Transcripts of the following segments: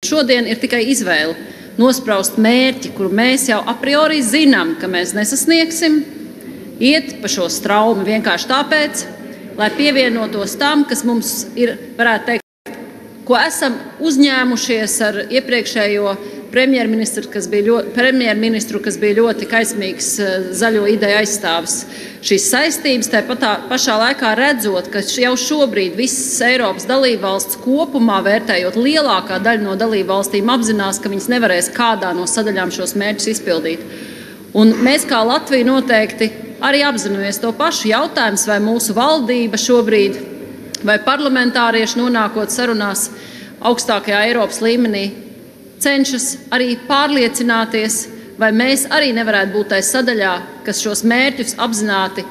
šodien ir tikai izvēle nospraust mērķi, kuru mēs jau a priori zinām, ka mēs nesasniegsim, iet pa šo straumi vienkārši tāpēc, lai pievienotos tam, kas mums ir, varētu teikt, ko esam uzņēmušies ar iepriekšējo premjerministru, kas bija ļoti kaismīgs zaļo ideju aizstāvis. Šīs saistības pašā laikā redzot, ka jau šobrīd visas Eiropas dalībvalsts kopumā vērtējot lielākā daļa no dalībvalstīm apzinās, ka viņas nevarēs kādā no sadaļām šos mērķus izpildīt. Un mēs kā Latvija noteikti arī apzināmies to pašu jautājums, vai mūsu valdība šobrīd, vai parlamentārieši nonākot sarunās augstākajā Eiropas līmenī, cenšas arī pārliecināties, vai mēs arī nevarētu būt tai sadaļā, kas šos mērķus apzināti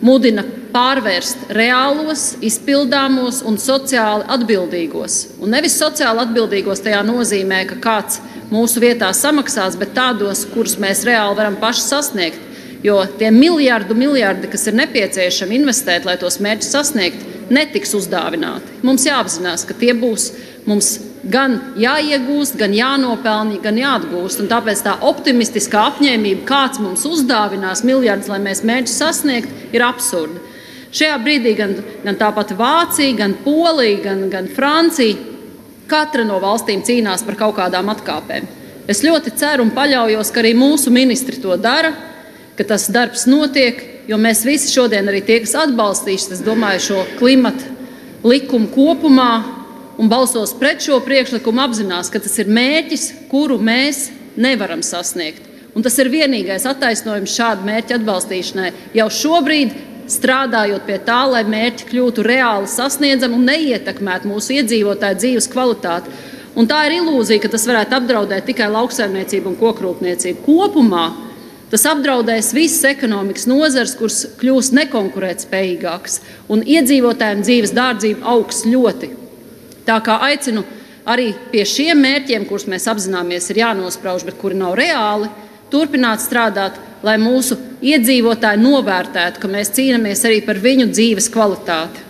mudina pārvērst reālos, izpildāmos un sociāli atbildīgos. Un nevis sociāli atbildīgos tajā nozīmē, ka kāds mūsu vietā samaksās, bet tādos, kurus mēs reāli varam paši sasniegt. Jo tie miljardi, kas ir nepieciešami investēt, lai tos mērķus sasniegt, netiks uzdāvināti. Mums jāapzinās, ka tie būs mums gan jāiegūst, gan jānopelna, gan jāatgūst. Un tāpēc tā optimistiskā apņēmība, kāds mums uzdāvinās miljardus, lai mēs mērķus sasniegt, ir absurda. Šajā brīdī gan tāpat Vācija, gan Polija, gan Francija, katra no valstīm cīnās par kaut kādām atkāpēm. Es ļoti ceru un paļaujos, ka arī mūsu ministri to dara, ka tas darbs notiek, jo mēs visi šodien arī tie, kas atbalstīs, es domāju, šo klimata likumu kopumā un balsos pret šo priekšlikumu apzinās, ka tas ir mērķis, kuru mēs nevaram sasniegt. Un tas ir vienīgais attaisnojums šādu mērķu atbalstīšanai. Jau šobrīd strādājot pie tā, lai mērķi kļūtu reāli sasniedzami un neietekmētu mūsu iedzīvotāju dzīves kvalitāti. Un tā ir ilūzija, ka tas varētu apdraudēt tikai lauksaimniecību un kokrūpniecību. Kopumā tas apdraudēs visas ekonomikas nozars, kuras kļūs nekonkurētspējīgākas, un iedzīvotājiem dzīves dārdzība augs ļoti. Tā kā aicinu arī pie šiem mērķiem, kurus mēs apzināmies, ir jānosprauž, bet kuri nav reāli, turpināt strādāt, lai mūsu iedzīvotāji novērtētu, ka mēs cīnāmies arī par viņu dzīves kvalitāti.